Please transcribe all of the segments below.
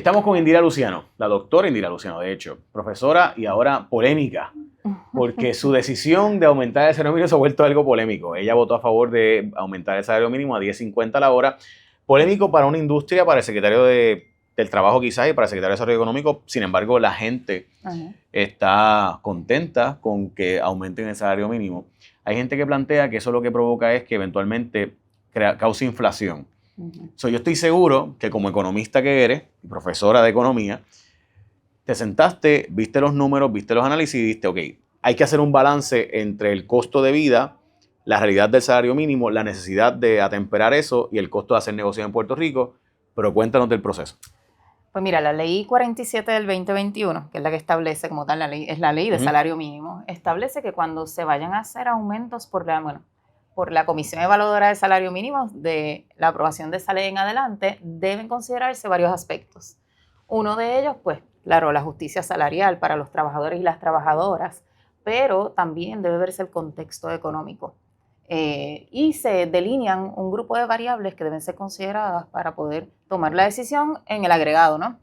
Estamos con Indira Luciano, la doctora Indira Luciano, de hecho, profesora y ahora polémica, porque su decisión de aumentar el salario mínimo se ha vuelto algo polémico. Ella votó a favor de aumentar el salario mínimo a 10.50 la hora. Polémico para una industria, para el secretario del Trabajo quizás y para el secretario de Desarrollo Económico. Sin embargo, la gente está contenta con que aumenten el salario mínimo. Hay gente que plantea que eso lo que provoca es que eventualmente cause inflación. So, yo estoy seguro que como economista que eres, profesora de economía, te sentaste, viste los números, viste los análisis y dijiste, ok, hay que hacer un balance entre el costo de vida, la realidad del salario mínimo, la necesidad de atemperar eso y el costo de hacer negocio en Puerto Rico, pero cuéntanos del proceso. Pues mira, la ley 47 del 2021, que es la que establece como tal la ley, es la ley de salario mínimo, establece que cuando se vayan a hacer aumentos por la Comisión Evaluadora de Salario Mínimo, de la aprobación de esa ley en adelante, deben considerarse varios aspectos. Uno de ellos, pues, claro, la justicia salarial para los trabajadores y las trabajadoras, pero también debe verse el contexto económico. Y se delinean un grupo de variables que deben ser consideradas para poder tomar la decisión en el agregado, ¿no?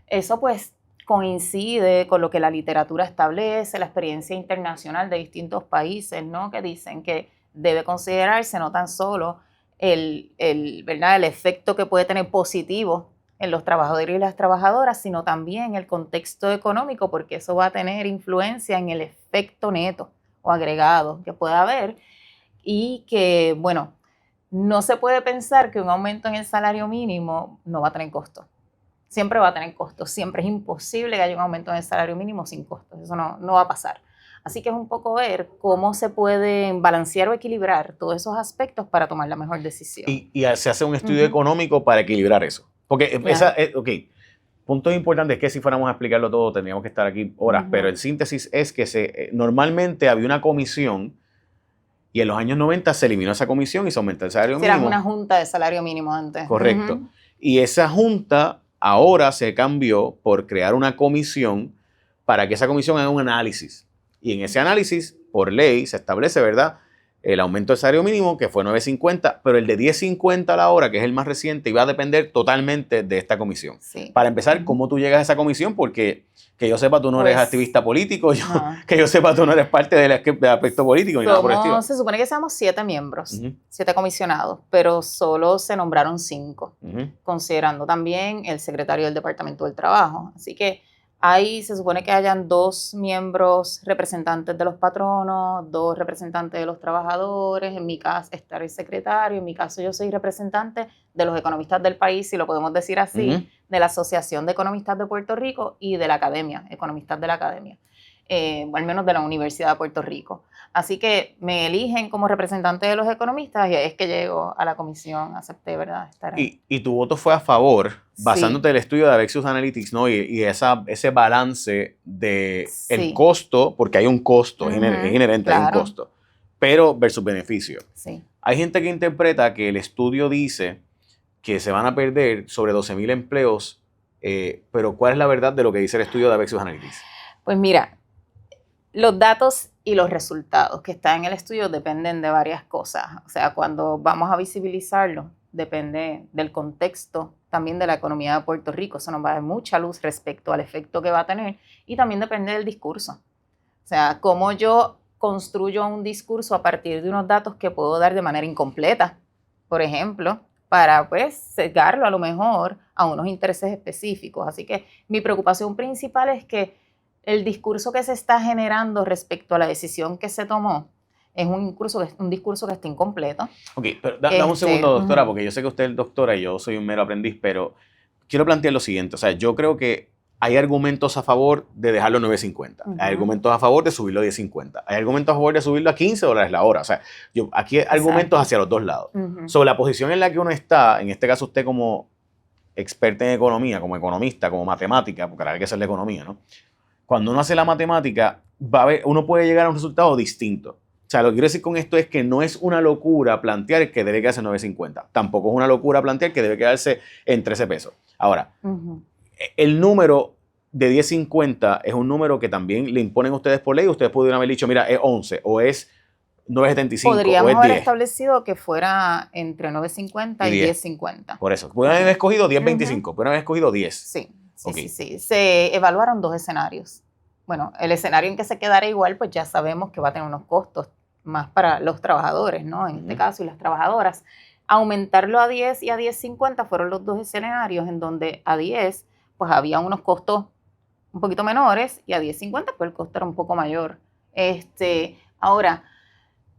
Eso, pues, coincide con lo que la literatura establece, la experiencia internacional de distintos países, ¿no? Que dicen que debe considerarse no tan solo ¿verdad? El efecto que puede tener positivo en los trabajadores y las trabajadoras, sino también el contexto económico, porque eso va a tener influencia en el efecto neto o agregado que pueda haber y que, bueno, no se puede pensar que un aumento en el salario mínimo no va a tener costo. Siempre va a tener costo, siempre es imposible que haya un aumento en el salario mínimo sin costo, eso no va a pasar. Así que es un poco ver cómo se pueden balancear o equilibrar todos esos aspectos para tomar la mejor decisión. Y se hace un estudio económico para equilibrar eso. Porque puntos importantes es que si fuéramos a explicarlo todo tendríamos que estar aquí horas, pero en síntesis es que normalmente había una comisión y en los años 90 se eliminó esa comisión y se aumentó el salario mínimo. Era una junta de salario mínimo antes. Correcto. Y esa junta ahora se cambió por crear una comisión para que esa comisión haga un análisis. Y en ese análisis, por ley, se establece, ¿verdad?, el aumento del salario mínimo, que fue 9.50, pero el de 10.50 a la hora, que es el más reciente, iba a depender totalmente de esta comisión. Sí. Para empezar, ¿cómo tú llegas a esa comisión? Porque, que yo sepa, tú no eres activista político, que yo sepa, tú no eres parte del aspecto político, ni nada por el estilo. Se supone que seamos 7 miembros, 7 comisionados, pero solo se nombraron 5, considerando también el secretario del Departamento del Trabajo. Así que ahí se supone que hayan 2 miembros representantes de los patronos, 2 representantes de los trabajadores. En mi caso estará el secretario, en mi caso yo soy representante de los economistas del país, si lo podemos decir así, de la Asociación de Economistas de Puerto Rico y de la Academia, economistas de la Academia, o al menos de la Universidad de Puerto Rico. Así que me eligen como representante de los economistas y es que llego a la comisión, acepté, ¿verdad? Estar ahí. Y tu voto fue a favor, basándote en el estudio de Abexius Analytics, ¿no? Y ese balance de el costo, porque hay un costo, es inherente, hay un costo, pero versus beneficio. Sí. Hay gente que interpreta que el estudio dice que se van a perder sobre 12.000 empleos, pero ¿cuál es la verdad de lo que dice el estudio de Abexius Analytics? Pues mira, los datos y los resultados que están en el estudio dependen de varias cosas. O sea, cuando vamos a visibilizarlo, depende del contexto, también de la economía de Puerto Rico. Eso nos va a dar mucha luz respecto al efecto que va a tener y también depende del discurso. O sea, cómo yo construyo un discurso a partir de unos datos que puedo dar de manera incompleta, por ejemplo, para pues sesgarlo a lo mejor a unos intereses específicos. Así que mi preocupación principal es que el discurso que se está generando respecto a la decisión que se tomó es un discurso que está incompleto. Ok, pero dame un segundo, doctora, porque yo sé que usted es doctora y yo soy un mero aprendiz, pero quiero plantear lo siguiente. O sea, yo creo que hay argumentos a favor de dejarlo en 9.50. Hay argumentos a favor de subirlo a 10.50. Hay argumentos a favor de subirlo a $15 la hora. O sea, aquí hay argumentos hacia los dos lados. Sobre la posición en la que uno está, en este caso usted como experta en economía, como economista, como matemática, porque ahora hay que hacer la economía, ¿no? Cuando uno hace la matemática, uno puede llegar a un resultado distinto. O sea, lo que quiero decir con esto es que no es una locura plantear que debe quedarse en 9.50. Tampoco es una locura plantear que debe quedarse en 13 pesos. Ahora, el número de 10.50 es un número que también le imponen ustedes por ley. Ustedes pudieron haber dicho, mira, es 11 o es 9.75 Podríamos o es haber 10. establecido que fuera entre 9.50 y 10.50. Por eso. Pudieron haber escogido 10.25, pudieron haber escogido 10. Sí, sí, Ok. sí. Se evaluaron 2 escenarios. Bueno, el escenario en que se quedara igual, pues ya sabemos que va a tener unos costos más para los trabajadores, ¿no? En este caso, y las trabajadoras. Aumentarlo a 10 y a 10.50 fueron los 2 escenarios en donde a 10, pues había unos costos un poquito menores y a 10.50, pues el costo era un poco mayor. Ahora,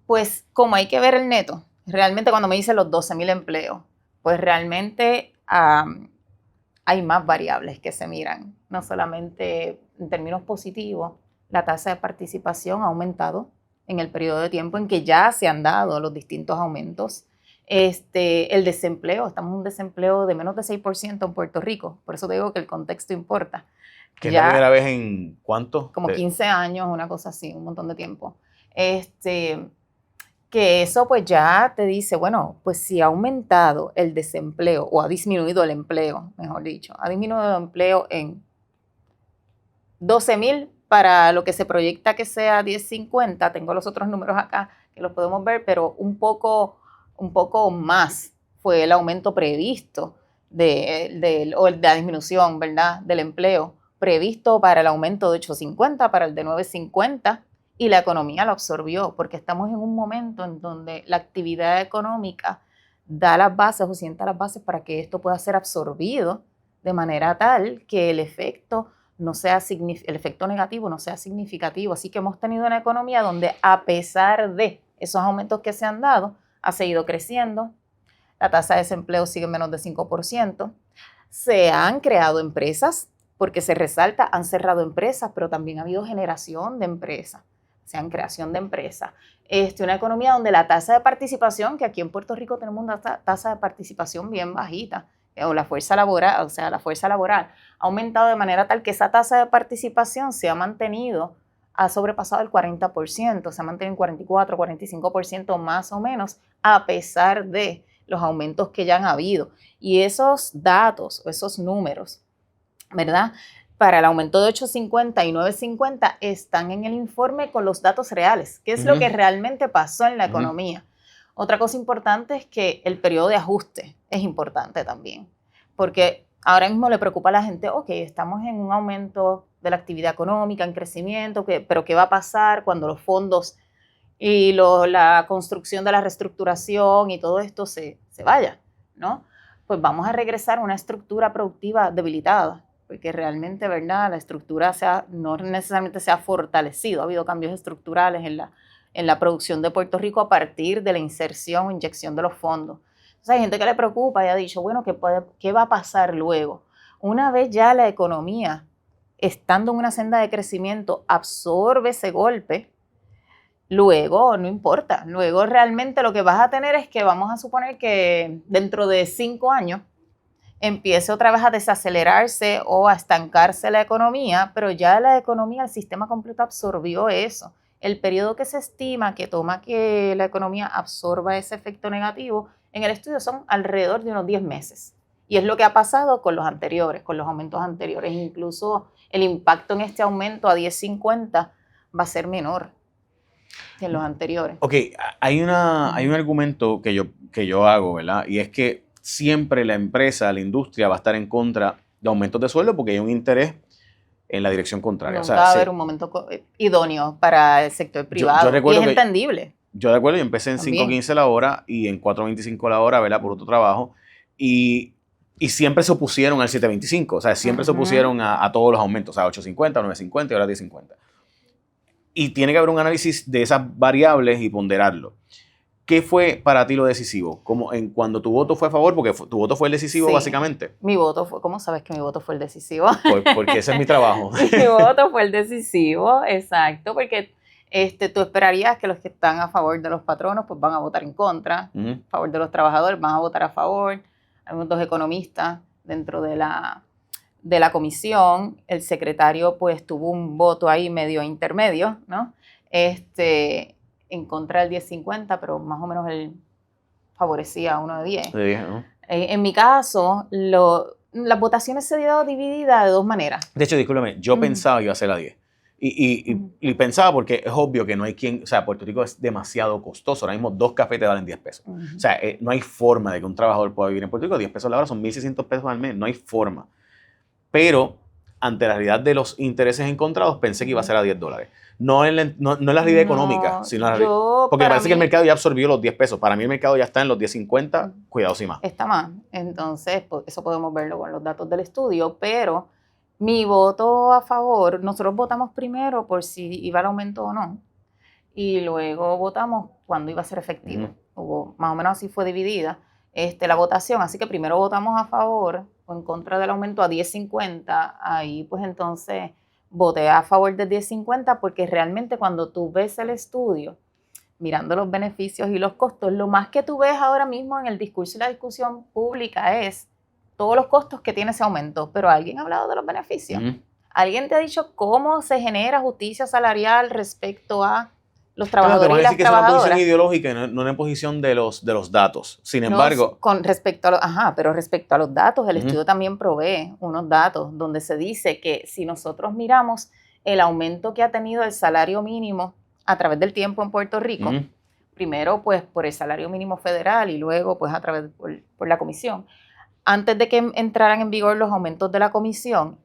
pues como hay que ver el neto, realmente cuando me dicen los 12.000 empleos, pues realmente hay más variables que se miran, no solamente en términos positivos, la tasa de participación ha aumentado en el periodo de tiempo en que ya se han dado los distintos aumentos. El desempleo, estamos en un desempleo de menos de 6% en Puerto Rico, por eso te digo que el contexto importa. Que es la primera vez en ¿cuánto? Como 15 años, una cosa así, un montón de tiempo. Que eso pues ya te dice, bueno, pues si ha aumentado el desempleo o ha disminuido el empleo, mejor dicho, ha disminuido el empleo en 12.000 para lo que se proyecta que sea 10.50, tengo los otros números acá que los podemos ver, pero un poco más fue el aumento previsto o la disminución, ¿verdad?, del empleo previsto para el aumento de 8.50, para el de 9.50, y la economía lo absorbió, porque estamos en un momento en donde la actividad económica da las bases o sienta las bases para que esto pueda ser absorbido de manera tal que el efecto negativo no sea significativo. Así que hemos tenido una economía donde, a pesar de esos aumentos que se han dado, ha seguido creciendo, la tasa de desempleo sigue en menos de 5%, se han creado empresas, porque se resalta, han cerrado empresas, pero también ha habido generación de empresas, creación de empresas. Una economía donde la tasa de participación, que aquí en Puerto Rico tenemos una tasa de participación bien bajita, o la fuerza laboral, ha aumentado de manera tal que esa tasa de participación se ha mantenido, ha sobrepasado el 40%, se ha mantenido en 44, 45% más o menos, a pesar de los aumentos que ya han habido. Y esos datos, esos números, ¿verdad?, para el aumento de 8.50 y 9.50 están en el informe con los datos reales, que es lo que realmente pasó en la economía. Otra cosa importante es que el periodo de ajuste es importante también, porque ahora mismo le preocupa a la gente, ok, estamos en un aumento de la actividad económica, en crecimiento, pero ¿qué va a pasar cuando los fondos y la construcción de la reestructuración y todo esto se vaya, ¿no? Pues vamos a regresar a una estructura productiva debilitada, porque realmente, ¿verdad?, la estructura no necesariamente se ha fortalecido, ha habido cambios estructurales en la producción de Puerto Rico a partir de la inserción o inyección de los fondos. Entonces hay gente que le preocupa y ha dicho, bueno, ¿qué va a pasar luego? Una vez ya la economía, estando en una senda de crecimiento, absorbe ese golpe, luego no importa, luego realmente lo que vas a tener es que vamos a suponer que dentro de 5 años empiece otra vez a desacelerarse o a estancarse la economía, pero ya la economía, el sistema completo absorbió eso. El periodo que se estima que toma que la economía absorba ese efecto negativo en el estudio son alrededor de unos 10 meses. Y es lo que ha pasado con los anteriores, con los aumentos anteriores. Incluso el impacto en este aumento a 10.50 va a ser menor que en los anteriores. Ok, hay un argumento que yo hago, ¿verdad? Y es que siempre la empresa, la industria va a estar en contra de aumentos de sueldo porque hay un interés en la dirección contraria. Nunca va a haber un momento idóneo para el sector privado, y es entendible. Yo de acuerdo, yo empecé en 5.15 la hora y en 4.25 la hora, ¿verdad?, por otro trabajo, y siempre se opusieron al 7.25, o sea, siempre se opusieron a todos los aumentos, o sea, 8.50, 9.50 y ahora 10.50. Y tiene que haber un análisis de esas variables y ponderarlo. ¿Qué fue para ti lo decisivo? Cuando tu voto fue a favor, porque tu voto fue el decisivo, sí, básicamente. Mi voto fue, ¿cómo sabes que mi voto fue el decisivo? Porque ese es mi trabajo. Mi voto fue el decisivo, exacto, porque tú esperarías que los que están a favor de los patronos pues van a votar en contra, a favor de los trabajadores van a votar a favor. Hay 2 economistas dentro de la comisión, el secretario pues tuvo un voto ahí medio intermedio, ¿no? En contra del 10.50, pero más o menos él favorecía a uno de 10. De 10, ¿no? En mi caso, las votaciones se dieron divididas de 2 maneras. De hecho, discúlpame, yo pensaba que iba a ser a 10. Y pensaba, porque es obvio que no hay quien, o sea, Puerto Rico es demasiado costoso. Ahora mismo 2 cafés te valen 10 pesos. O sea, no hay forma de que un trabajador pueda vivir en Puerto Rico. 10 pesos la hora son 1.600 pesos al mes. No hay forma. Pero ante la realidad de los intereses encontrados, pensé que iba a ser a $10. No en la realidad económica, sino en la realidad. Porque me parece que el mercado ya absorbió los 10 pesos. Para mí el mercado ya está en los 10.50, cuidado si más. Está más. Entonces, pues, eso podemos verlo con los datos del estudio, pero mi voto a favor, nosotros votamos primero por si iba al aumento o no, y luego votamos cuando iba a ser efectivo. Hubo, más o menos así fue dividida la votación, así que primero votamos a favor o en contra del aumento a 10.50, ahí pues entonces voté a favor de 10.50 porque realmente cuando tú ves el estudio, mirando los beneficios y los costos, lo más que tú ves ahora mismo en el discurso y la discusión pública es todos los costos que tiene ese aumento, pero ¿alguien ha hablado de los beneficios? ¿Alguien te ha dicho cómo se genera justicia salarial respecto a los trabajadores y las trabajadoras? Te van a decir que es una posición ideológica, no una posición de los datos. Sin embargo... Con respecto a pero respecto a los datos, el estudio también provee unos datos donde se dice que si nosotros miramos el aumento que ha tenido el salario mínimo a través del tiempo en Puerto Rico, primero pues por el salario mínimo federal y luego pues a través por la comisión, antes de que entraran en vigor los aumentos de la comisión,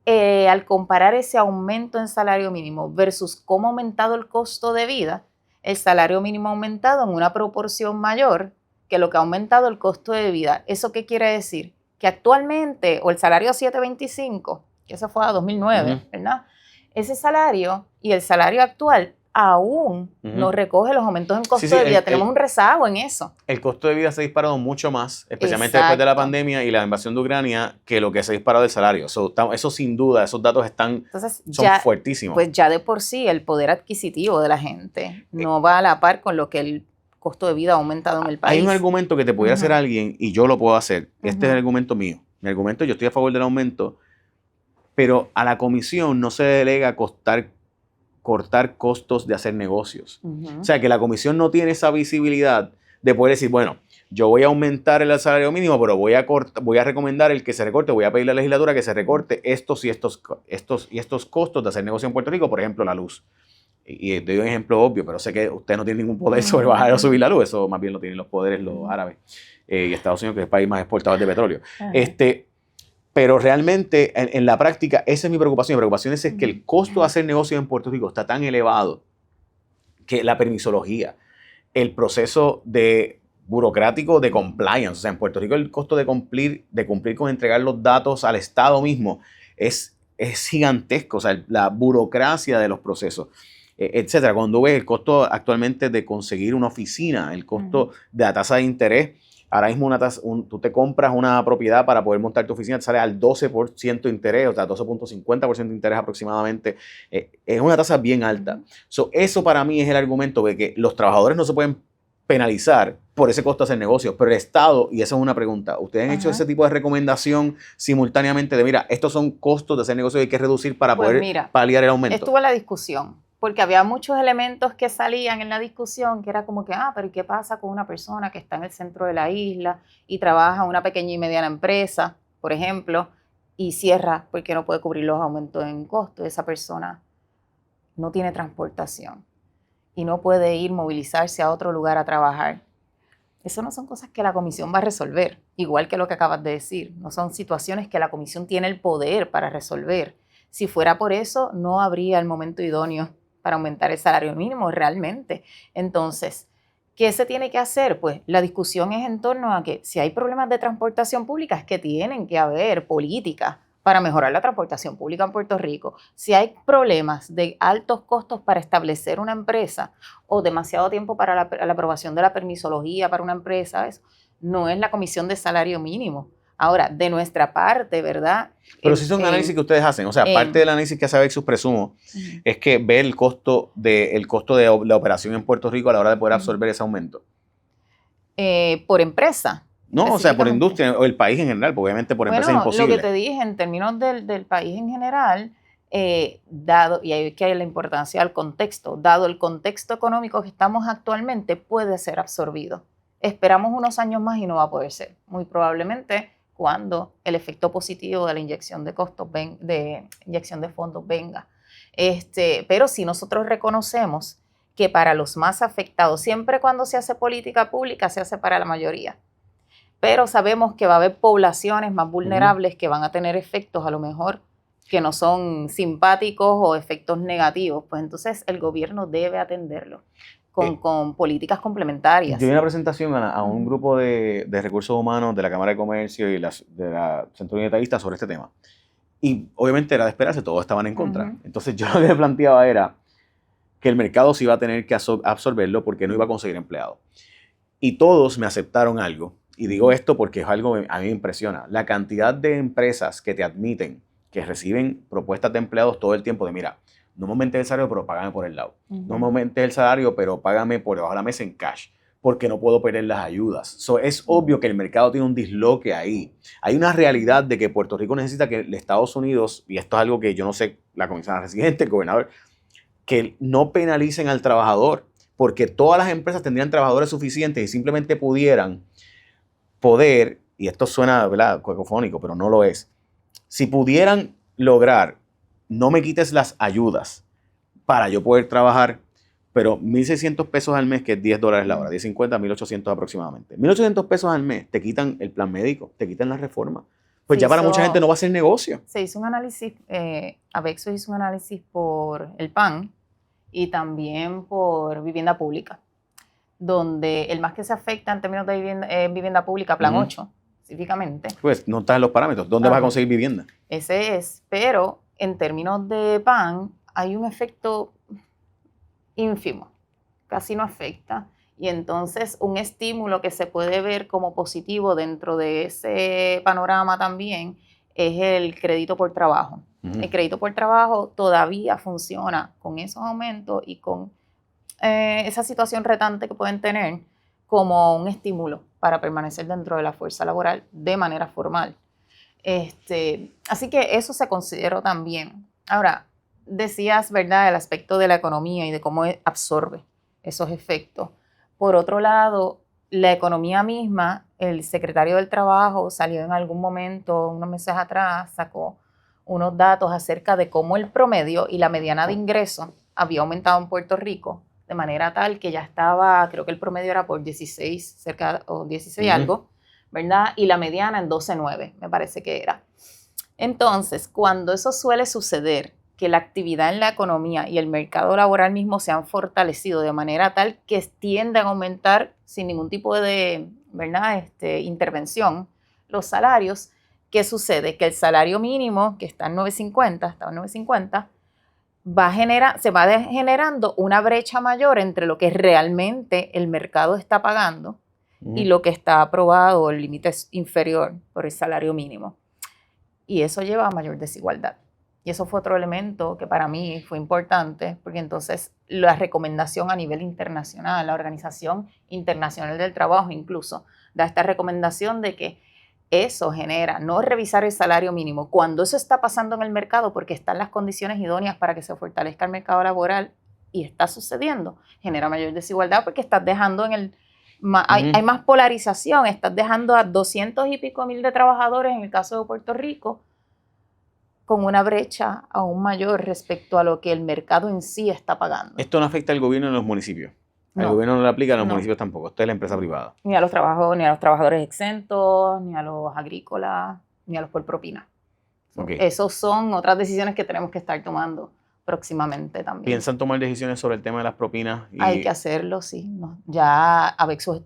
al comparar ese aumento en salario mínimo versus cómo ha aumentado el costo de vida, el salario mínimo ha aumentado en una proporción mayor que lo que ha aumentado el costo de vida. ¿Eso qué quiere decir? Que actualmente, o el salario 725, que eso fue a 2009, ¿verdad? Ese salario y el salario actual aún no recoge los aumentos en costo de vida. Tenemos un rezago en eso. El costo de vida se ha disparado mucho más, especialmente después de la pandemia y la invasión de Ucrania, que lo que se ha disparado del salario. Eso sin duda, esos datos son fuertísimos. Pues ya de por sí el poder adquisitivo de la gente no va a la par con lo que el costo de vida ha aumentado en el país. Hay un argumento que te puede hacer alguien y yo lo puedo hacer. Este es el argumento mío. Mi argumento, yo estoy a favor del aumento, pero a la comisión no se delega cortar costos de hacer negocios. O sea, que la comisión no tiene esa visibilidad de poder decir, bueno, yo voy a aumentar el salario mínimo, pero voy a recomendar el que se recorte, voy a pedir a la legislatura que se recorte estos costos de hacer negocio en Puerto Rico, por ejemplo, la luz. Y doy un ejemplo obvio, pero sé que usted no tiene ningún poder sobre bajar o subir la luz, eso más bien lo tienen los poderes los árabes y Estados Unidos, que es el país más exportador de petróleo. Pero realmente, en la práctica, esa es mi preocupación. Mi preocupación es que el costo de hacer negocios en Puerto Rico está tan elevado que la permisología, el proceso burocrático de compliance, o sea, en Puerto Rico el costo de cumplir con entregar los datos al Estado mismo es gigantesco. O sea, la burocracia de los procesos, etcétera. Cuando ves el costo actualmente de conseguir una oficina, el costo de la tasa de interés, ahora mismo tú te compras una propiedad para poder montar tu oficina, te sale al 12% de interés, o sea, 12.50% de interés aproximadamente. Es una tasa bien alta. Eso para mí es el argumento de que los trabajadores no se pueden penalizar por ese costo de hacer negocios, pero el Estado, y esa es una pregunta, ¿ustedes han hecho ese tipo de recomendación simultáneamente de, mira, estos son costos de hacer negocios que hay que reducir para poder paliar el aumento? Estuvo en la discusión. Porque había muchos elementos que salían en la discusión que era como que, pero ¿qué pasa con una persona que está en el centro de la isla y trabaja en una pequeña y mediana empresa, por ejemplo, y cierra porque no puede cubrir los aumentos en costo? Esa persona no tiene transportación y no puede movilizarse a otro lugar a trabajar. Eso no son cosas que la comisión va a resolver, igual que lo que acabas de decir. No son situaciones que la comisión tiene el poder para resolver. Si fuera por eso, no habría el momento idóneo para aumentar el salario mínimo realmente. Entonces, ¿qué se tiene que hacer? Pues la discusión es en torno a que si hay problemas de transportación pública, es que tienen que haber políticas para mejorar la transportación pública en Puerto Rico. Si hay problemas de altos costos para establecer una empresa o demasiado tiempo para la aprobación de la permisología para una empresa, eso no es la comisión de salario mínimo. Ahora, de nuestra parte, ¿verdad? Pero sí son análisis que ustedes hacen. O sea, parte del análisis que hace Avexus, presumo, es que ve el costo de la operación en Puerto Rico a la hora de poder absorber ese aumento. ¿Por empresa? No, o sea, por industria o el país en general, porque obviamente por empresa es imposible. Lo que te dije, en términos del país en general, dado, y ahí es que hay la importancia del contexto, dado el contexto económico que estamos actualmente, puede ser absorbido. Esperamos unos años más y no va a poder ser. Muy probablemente cuando el efecto positivo de la inyección de costos, de inyección de fondos venga. Pero si nosotros reconocemos que para los más afectados, siempre cuando se hace política pública se hace para la mayoría, pero sabemos que va a haber poblaciones más vulnerables que van a tener efectos a lo mejor que no son simpáticos o efectos negativos, pues entonces el gobierno debe atenderlo con políticas complementarias. Yo vi una presentación a un grupo de recursos humanos de la Cámara de Comercio y de la Centro Unitarista sobre este tema. Y obviamente era de esperarse, todos estaban en contra. Entonces yo lo que planteaba era que el mercado sí iba a tener que absorberlo porque no iba a conseguir empleados. Y todos me aceptaron algo. Y digo esto porque es algo que a mí me impresiona. La cantidad de empresas que te admiten, que reciben propuestas de empleados todo el tiempo de, mira, no me aumentes el salario, pero págame por el lado. No me aumentes el salario, pero págame por debajo de la mesa en cash, porque no puedo perder las ayudas. Es obvio que el mercado tiene un disloque ahí. Hay una realidad de que Puerto Rico necesita que Estados Unidos, y esto es algo que yo no sé, la comisionada residente, el gobernador, que no penalicen al trabajador, porque todas las empresas tendrían trabajadores suficientes y simplemente pudieran poder, y esto suena, ¿verdad?, cacofónico, pero no lo es, si pudieran lograr, no me quites las ayudas para yo poder trabajar, pero 1.600 pesos al mes, que es $10 la hora, 10.50, 1.800 aproximadamente. 1.800 pesos al mes, te quitan el plan médico, te quitan la reforma. Pues ya para mucha gente no va a ser negocio. Se hizo un análisis, Avexo hizo un análisis por el PAN y también por vivienda pública, donde el más que se afecta en términos de vivienda pública, plan 8, específicamente. Pues no están los parámetros. ¿Dónde vas a conseguir vivienda? Ese es, pero en términos de PAN hay un efecto ínfimo, casi no afecta. Y entonces un estímulo que se puede ver como positivo dentro de ese panorama también es el crédito por trabajo. El crédito por trabajo todavía funciona con esos aumentos y con esa situación retante que pueden tener como un estímulo para permanecer dentro de la fuerza laboral de manera formal. Así que eso se consideró también. Ahora, decías, ¿verdad?, el aspecto de la economía y de cómo absorbe esos efectos. Por otro lado, la economía misma, el secretario del Trabajo salió en algún momento, unos meses atrás, sacó unos datos acerca de cómo el promedio y la mediana de ingresos había aumentado en Puerto Rico de manera tal que ya estaba, creo que el promedio era por 16, cerca, o 16 algo, ¿verdad? Y la mediana en 12.9, me parece que era. Entonces, cuando eso suele suceder, que la actividad en la economía y el mercado laboral mismo se han fortalecido de manera tal que tienden a aumentar sin ningún tipo de, ¿verdad?, intervención los salarios, ¿qué sucede? Que el salario mínimo, que está en 9.50, estaba en 9.50, se va generando una brecha mayor entre lo que realmente el mercado está pagando y lo que está aprobado, el límite inferior por el salario mínimo. Y eso lleva a mayor desigualdad. Y eso fue otro elemento que para mí fue importante, porque entonces la recomendación a nivel internacional, la Organización Internacional del Trabajo incluso, da esta recomendación de que eso genera no revisar el salario mínimo cuando eso está pasando en el mercado porque están las condiciones idóneas para que se fortalezca el mercado laboral y está sucediendo, genera mayor desigualdad porque estás dejando hay más polarización, estás dejando a 200 y pico mil de trabajadores en el caso de Puerto Rico con una brecha aún mayor respecto a lo que el mercado en sí está pagando. Esto no afecta al gobierno en los municipios. Al gobierno no le aplica, a los municipios tampoco. Esto es la empresa privada. Ni a los trabajadores exentos, ni a los agrícolas, ni a los por propina. Esas son otras decisiones que tenemos que estar tomando próximamente también. ¿Piensan tomar decisiones sobre el tema de las propinas? Hay que hacerlo, sí. No. Ya Avexo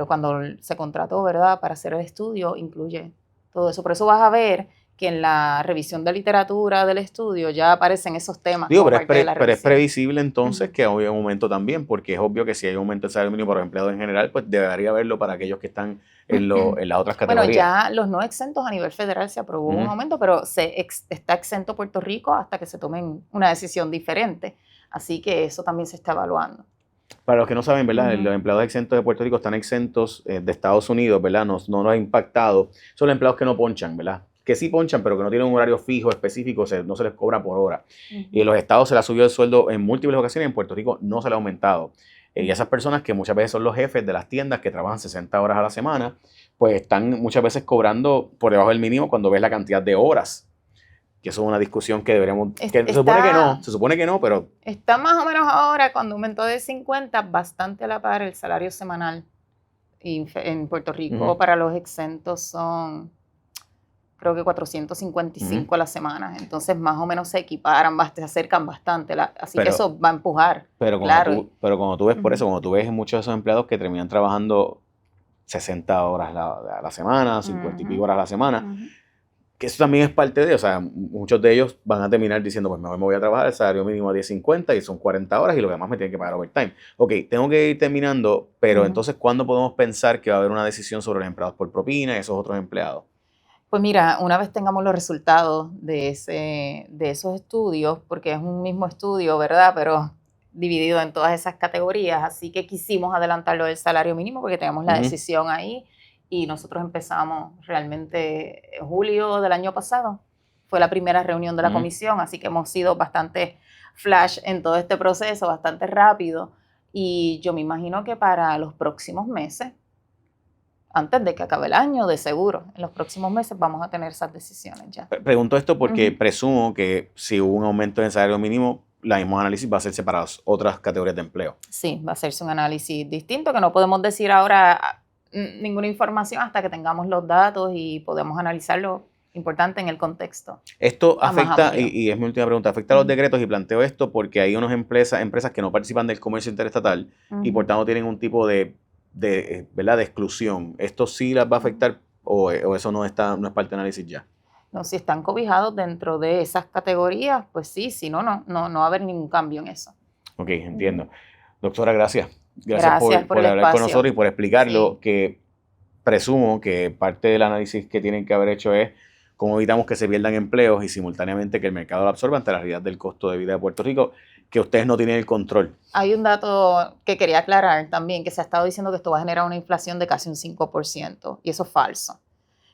cuando se contrató, ¿verdad?, para hacer el estudio, incluye todo eso. Por eso vas a ver que en la revisión de literatura del estudio ya aparecen esos temas. Digo, pero es previsible entonces que haya un aumento también, porque es obvio que si hay un aumento del salario mínimo para los empleados en general, pues debería haberlo para aquellos que están en las otras categorías. Bueno, ya los no exentos a nivel federal se aprobó un aumento, pero está exento Puerto Rico hasta que se tomen una decisión diferente. Así que eso también se está evaluando. Para los que no saben, ¿verdad? Los empleados exentos de Puerto Rico están exentos de Estados Unidos, ¿verdad? No los ha impactado. Son los empleados que no ponchan, ¿verdad? Que sí ponchan, pero que no tienen un horario fijo específico, no se les cobra por hora. Y en los estados se les ha subido el sueldo en múltiples ocasiones, en Puerto Rico no se le ha aumentado. Y esas personas que muchas veces son los jefes de las tiendas que trabajan 60 horas a la semana, pues están muchas veces cobrando por debajo del mínimo cuando ves la cantidad de horas Que eso es una discusión que deberemos, que Está- se supone que no, pero Está más o menos ahora, cuando aumentó de 50, bastante a la par el salario semanal. Y en Puerto Rico Ujú. para los exentos son, creo que 455 a la semana. Entonces más o menos se equiparan, se acercan bastante. Así que Pero- eso va a empujar. Pero Claro. cuando tú ves por Ujú. eso, cuando tú ves muchos de esos empleados que terminan trabajando 60 horas a la semana, 50 y pico horas a la semana, Ujú. que eso también es parte de, o sea, muchos de ellos van a terminar diciendo, pues mejor me voy a trabajar el salario mínimo a 10.50 y son 40 horas y lo demás me tienen que pagar overtime. Ok, tengo que ir terminando, pero Ujú. entonces, ¿cuándo podemos pensar que va a haber una decisión sobre los empleados por propina y esos otros empleados? Pues mira, una vez tengamos los resultados de esos estudios, porque es un mismo estudio, ¿verdad? Pero dividido en todas esas categorías, así que quisimos adelantarlo del salario mínimo porque tenemos la Ujú. decisión ahí y nosotros empezamos realmente en julio del año pasado. Fue la primera reunión de la Ujú. comisión, así que hemos sido bastante flash en todo este proceso, bastante rápido y yo me imagino que para los próximos meses, antes de que acabe el año, de seguro. En los próximos meses vamos a tener esas decisiones ya. Pregunto esto porque Ujú. presumo que si hubo un aumento en el salario mínimo, la misma análisis va a hacerse para las otras categorías de empleo. Sí, va a hacerse un análisis distinto que no podemos decir ahora ninguna información hasta que tengamos los datos y podemos analizarlo importante en el contexto. Esto A más afecta, amplio. y es mi última pregunta, afecta a los Ujú. decretos y planteo esto porque hay unas empresas que no participan del comercio interestatal y por Ujú. tanto tienen un tipo ¿verdad? de exclusión. ¿Esto sí las va a afectar o eso no es parte del análisis ya? No, si están cobijados dentro de esas categorías, pues sí, si no, no va a haber ningún cambio en eso. Ok, entiendo. Doctora, gracias. Gracias Gracias por por el hablar con espacio. nosotros y por explicarlo, Sí. que presumo que parte del análisis que tienen que haber hecho es cómo evitamos que se pierdan empleos y simultáneamente que el mercado lo absorba ante la realidad del costo de vida de Puerto Rico, que ustedes no tienen el control. Hay un dato que quería aclarar también, que se ha estado diciendo que esto va a generar una inflación de casi un 5%, y eso es falso.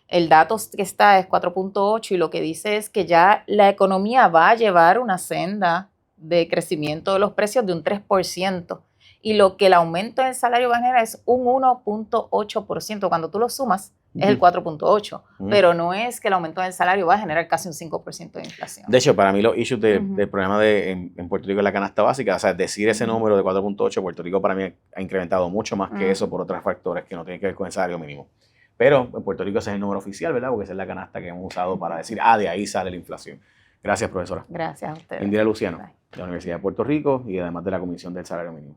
El dato que está es 4.8 y lo que dice es que ya la economía va a llevar una senda de crecimiento de los precios de un 3%, y lo que el aumento en el salario va a generar es un 1.8%. Cuando tú lo sumas, es el 4.8, pero no es que el aumento del salario va a generar casi un 5% de inflación. De hecho, para mí los issues Ujú. del problema en Puerto Rico es la canasta básica, o sea, decir ese Ujú. número de 4.8, Puerto Rico para mí ha incrementado mucho más que eso Ujú. por otros factores que no tienen que ver con el salario mínimo. Pero en Puerto Rico ese es el número oficial, ¿verdad? Porque esa es la canasta que hemos usado para decir, de ahí sale la inflación. Gracias, profesora. Gracias a ustedes. Indira Luciano, Bye. de la Universidad de Puerto Rico y además de la Comisión del Salario Mínimo.